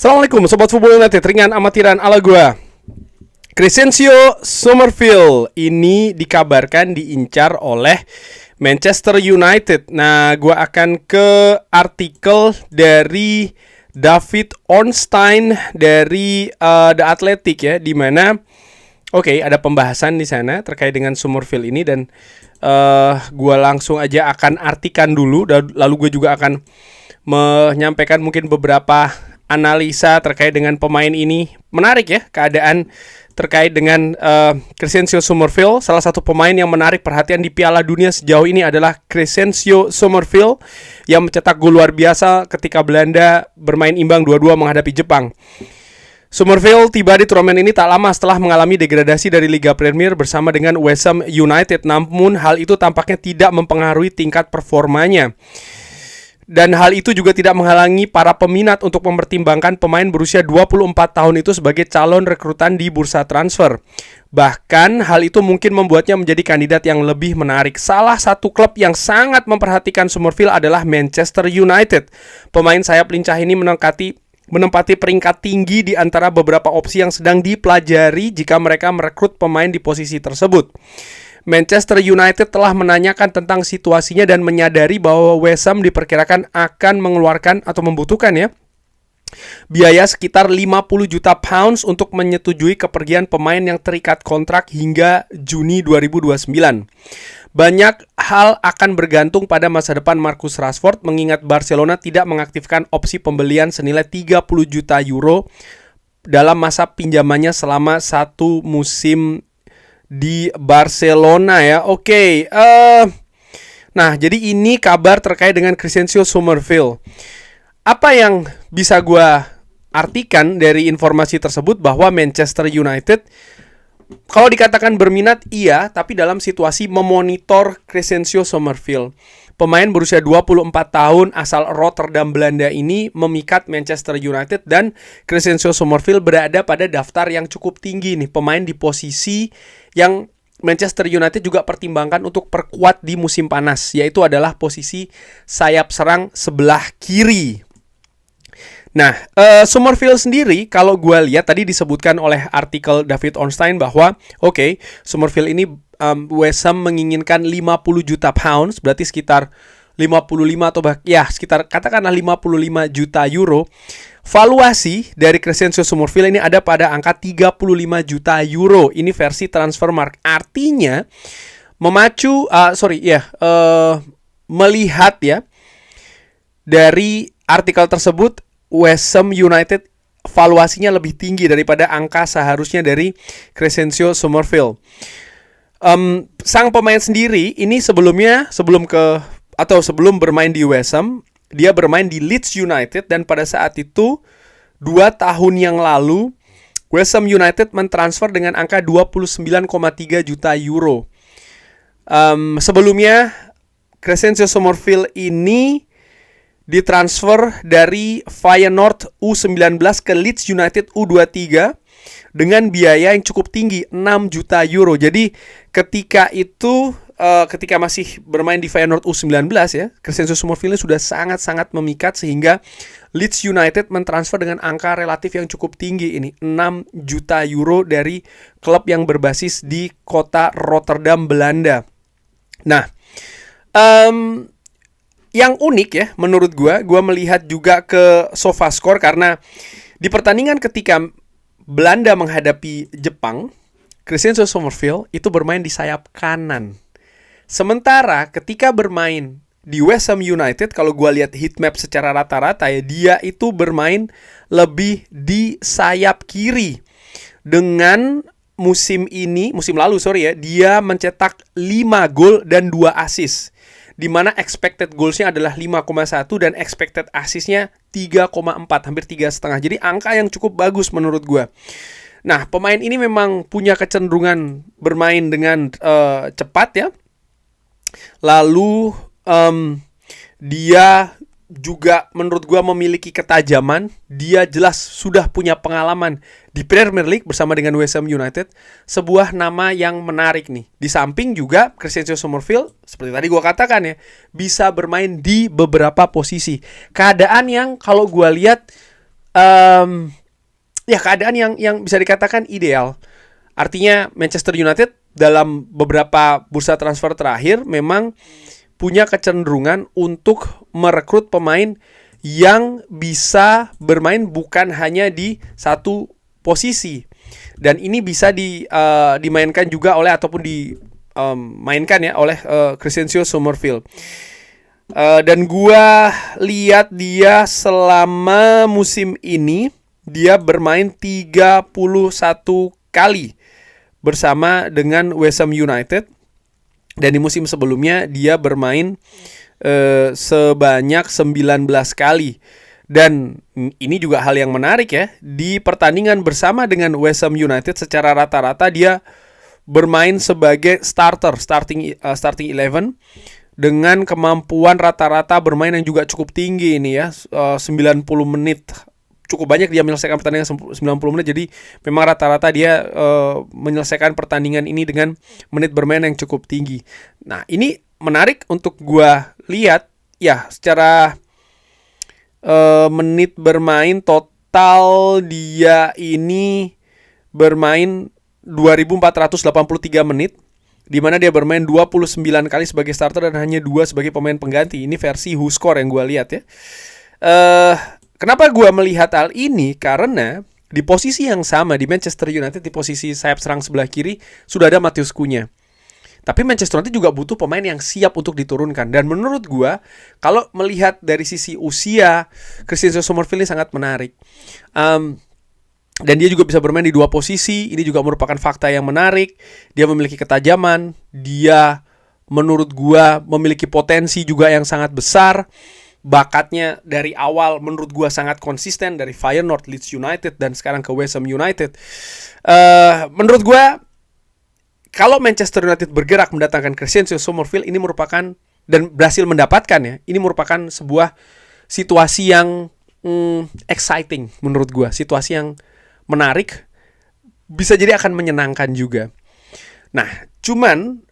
Assalamualaikum Sobat Football United, ringan amatiran ala gua Crescencio Summerville ini dikabarkan diincar oleh Manchester United. Nah, gua akan ke artikel dari David Ornstein dari The Athletic ya, di mana ada pembahasan di sana terkait dengan Summerville ini dan gua langsung aja akan artikan dulu, lalu gue juga akan menyampaikan mungkin beberapa analisa terkait dengan pemain ini. Menarik ya keadaan terkait dengan Crescencio Summerville. Salah satu pemain yang menarik perhatian di Piala Dunia sejauh ini adalah Crescencio Summerville yang mencetak gol luar biasa ketika Belanda bermain imbang 2-2 menghadapi Jepang. Summerville tiba di turnamen ini tak lama setelah mengalami degradasi dari Liga Premier bersama dengan West Ham United. Namun hal itu tampaknya tidak mempengaruhi tingkat performanya. Dan hal itu juga tidak menghalangi para peminat untuk mempertimbangkan pemain berusia 24 tahun itu sebagai calon rekrutan di bursa transfer. Bahkan hal itu mungkin membuatnya menjadi kandidat yang lebih menarik. Salah satu klub yang sangat memperhatikan Summerville adalah Manchester United. Pemain sayap lincah ini menempati peringkat tinggi di antara beberapa opsi yang sedang dipelajari jika mereka merekrut pemain di posisi tersebut. Manchester United telah menanyakan tentang situasinya dan menyadari bahwa West Ham diperkirakan akan mengeluarkan atau membutuhkan biaya sekitar 50 juta pounds untuk menyetujui kepergian pemain yang terikat kontrak hingga Juni 2029. Banyak hal akan bergantung pada masa depan Marcus Rashford mengingat Barcelona tidak mengaktifkan opsi pembelian senilai 30 juta euro dalam masa pinjamannya selama satu musim di Barcelona ya. Nah, jadi ini kabar terkait dengan Crescencio Summerville. Apa yang bisa gue artikan dari informasi tersebut bahwa Manchester United kalau dikatakan berminat iya, tapi dalam situasi memonitor Crescencio Summerville. Pemain berusia 24 tahun asal Rotterdam, Belanda ini memikat Manchester United dan Crescencio Summerville berada pada daftar yang cukup tinggi nih. Pemain di posisi yang Manchester United juga pertimbangkan untuk perkuat di musim panas, yaitu adalah posisi sayap serang sebelah kiri. Nah, Summerville sendiri kalau gue lihat tadi disebutkan oleh artikel David Ornstein bahwa Summerville ini West Ham menginginkan 50 juta pounds, berarti sekitar 55 atau sekitar katakanlah 55 juta euro. Valuasi dari Crescencio Summerville ini ada pada angka 35 juta euro. Ini versi Transfermarkt. Artinya melihat ya dari artikel tersebut, West Ham United valuasinya lebih tinggi daripada angka seharusnya dari Crescencio Summerville. Sang pemain sendiri ini sebelum bermain di West Ham, dia bermain di Leeds United dan pada saat itu 2 tahun yang lalu West Ham United mentransfer dengan angka 29,3 juta euro. Sebelumnya Crescencio Summerville ini ditransfer dari Feyenoord U19 ke Leeds United U23 dengan biaya yang cukup tinggi 6 juta euro. Jadi ketika masih bermain di Feyenoord U19 ya, Crescencio Summerville sudah sangat-sangat memikat sehingga Leeds United mentransfer dengan angka relatif yang cukup tinggi ini 6 juta euro dari klub yang berbasis di kota Rotterdam, Belanda. Nah, yang unik ya menurut gue melihat juga ke SofaScore karena di pertandingan ketika Belanda menghadapi Jepang, Crescencio Summerville itu bermain di sayap kanan. Sementara ketika bermain di West Ham United, kalau gue lihat heatmap secara rata-rata ya, dia itu bermain lebih di sayap kiri. Dengan musim lalu dia mencetak 5 gol dan 2 assist. Di mana expected goals-nya adalah 5,1 dan expected assist-nya 3,4, hampir 3,5. Jadi angka yang cukup bagus menurut gue. Nah, pemain ini memang punya kecenderungan bermain dengan cepat ya. Lalu dia juga menurut gue memiliki ketajaman. Dia jelas sudah punya pengalaman di Premier League bersama dengan West Ham United. Sebuah nama yang menarik nih. Di samping juga Crescencio Summerville, seperti tadi gue katakan ya, bisa bermain di beberapa posisi. Keadaan yang kalau gue lihat Ya keadaan yang bisa dikatakan ideal. Artinya Manchester United dalam beberapa bursa transfer terakhir memang punya kecenderungan untuk merekrut pemain yang bisa bermain bukan hanya di satu posisi. Dan ini bisa dimainkan juga oleh ataupun dimainkan ya oleh Crescencio Summerfield. Dan gua lihat dia selama musim ini dia bermain 31 kali bersama dengan West Ham United. Dan di musim sebelumnya dia bermain sebanyak 19 kali. Dan ini juga hal yang menarik ya. Di pertandingan bersama dengan West Ham United secara rata-rata dia bermain sebagai starting 11 dengan kemampuan rata-rata bermain yang juga cukup tinggi ini ya, 90 menit. Cukup banyak dia menyelesaikan pertandingan 90 menit. Jadi memang rata-rata dia menyelesaikan pertandingan ini dengan menit bermain yang cukup tinggi. Nah, ini menarik untuk gua lihat ya, secara menit bermain total dia ini bermain 2483 menit, di mana dia bermain 29 kali sebagai starter dan hanya 2 sebagai pemain pengganti. Ini versi WhoScore yang gue lihat ya. Kenapa gue melihat hal ini? Karena di posisi yang sama di Manchester United, di posisi sayap serang sebelah kiri sudah ada Matheus Cunha. Tapi Manchester United juga butuh pemain yang siap untuk diturunkan. Dan menurut gue, kalau melihat dari sisi usia, Crescencio Summerfield ini sangat menarik. Dan dia juga bisa bermain di 2 posisi. Ini juga merupakan fakta yang menarik. Dia memiliki ketajaman. Dia menurut gua memiliki potensi juga yang sangat besar. Bakatnya dari awal menurut gua sangat konsisten. Dari Feyenoord, Leeds United, dan sekarang ke West Ham United. Menurut gua, kalau Manchester United bergerak mendatangkan Crescencio Summerfield, ini merupakan, dan berhasil mendapatkan ya, ini merupakan sebuah situasi yang exciting menurut gua. Situasi yang menarik, bisa jadi akan menyenangkan juga. Nah, cuman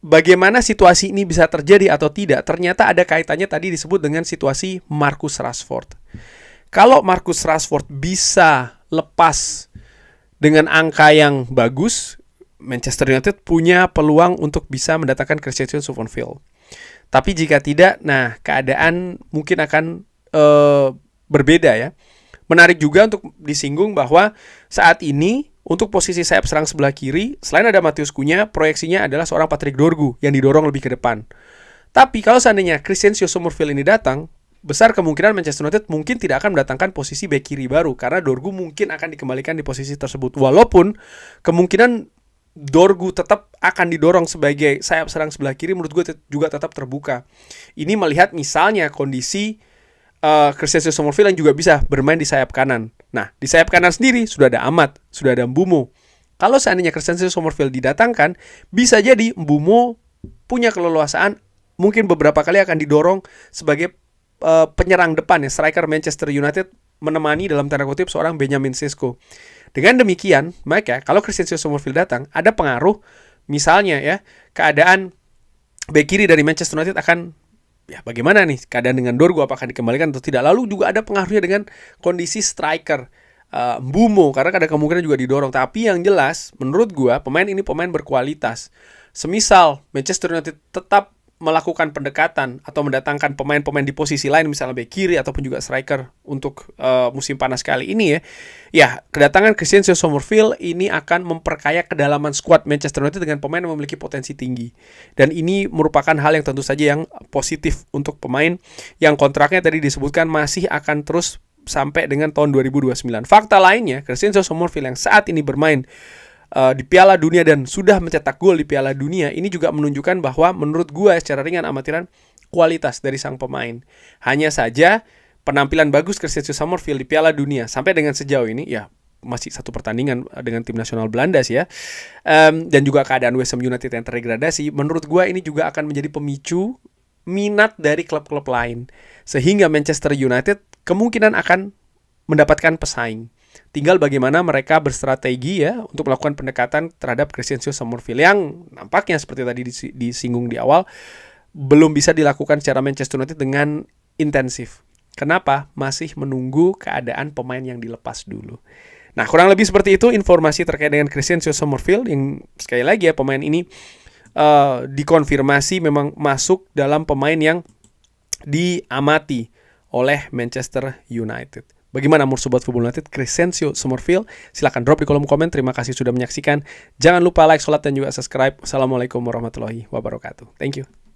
bagaimana situasi ini bisa terjadi atau tidak, ternyata ada kaitannya tadi disebut dengan situasi Marcus Rashford. Kalau Marcus Rashford bisa lepas dengan angka yang bagus, Manchester United punya peluang untuk bisa mendatangkan Crescencio Summerfield. Tapi jika tidak, nah keadaan mungkin akan berbeda ya. Menarik juga untuk disinggung bahwa saat ini untuk posisi sayap serang sebelah kiri, selain ada Matheus Cunha, proyeksinya adalah seorang Patrick Dorgu yang didorong lebih ke depan. Tapi kalau seandainya Crescencio Summerfield ini datang, besar kemungkinan Manchester United mungkin tidak akan mendatangkan posisi bek kiri baru, karena Dorgu mungkin akan dikembalikan di posisi tersebut. Walaupun kemungkinan Dorgu tetap akan didorong sebagai sayap serang sebelah kiri, menurut gue juga tetap terbuka. Ini melihat misalnya kondisi Crescencio Summerfield yang juga bisa bermain di sayap kanan. Nah, di sayap kanan sendiri sudah ada Amat, sudah ada Mbeumo. Kalau seandainya Crescencio Summerfield didatangkan, bisa jadi Mbeumo punya keleluasaan, mungkin beberapa kali akan didorong sebagai penyerang depan ya, striker Manchester United, menemani dalam tanda kutip seorang Benjamin Sesko. Dengan demikian, maka kalau Crescencio Summerfield datang, ada pengaruh misalnya ya, keadaan bek kiri dari Manchester United akan, ya bagaimana nih keadaan dengan Dorgu, apakah dikembalikan atau tidak. Lalu juga ada pengaruhnya dengan kondisi striker Mbeumo, karena ada kemungkinan juga didorong. Tapi yang jelas menurut gua pemain ini pemain berkualitas. Semisal Manchester United tetap melakukan pendekatan atau mendatangkan pemain-pemain di posisi lain, misalnya bek kiri ataupun juga striker untuk musim panas kali ini ya kedatangan Crescencio Summerfield ini akan memperkaya kedalaman skuad Manchester United dengan pemain yang memiliki potensi tinggi. Dan ini merupakan hal yang tentu saja yang positif untuk pemain yang kontraknya tadi disebutkan masih akan terus sampai dengan tahun 2029. Fakta lainnya, Crescencio Summerfield yang saat ini bermain di Piala Dunia dan sudah mencetak gol di Piala Dunia, ini juga menunjukkan bahwa menurut gue secara ringan amatiran kualitas dari sang pemain. Hanya saja penampilan bagus Crescencio Summerfield di Piala Dunia sampai dengan sejauh ini ya masih satu pertandingan dengan tim nasional Belanda sih ya, dan juga keadaan West Ham United yang terdegradasi, menurut gue ini juga akan menjadi pemicu minat dari klub-klub lain, sehingga Manchester United kemungkinan akan mendapatkan pesaing. Tinggal bagaimana mereka berstrategi ya untuk melakukan pendekatan terhadap Crescencio Summerfield yang nampaknya seperti tadi disinggung di awal belum bisa dilakukan secara Manchester United dengan intensif. Kenapa? Masih menunggu keadaan pemain yang dilepas dulu. Nah, kurang lebih seperti itu informasi terkait dengan Crescencio Summerfield, yang sekali lagi ya, pemain ini dikonfirmasi memang masuk dalam pemain yang diamati oleh Manchester United. Bagaimana menurut Sobat Football United Crescencio Summerfield? Silahkan drop di kolom komen. Terima kasih sudah menyaksikan. Jangan lupa like, sholat, dan juga subscribe. Assalamualaikum warahmatullahi wabarakatuh. Thank you.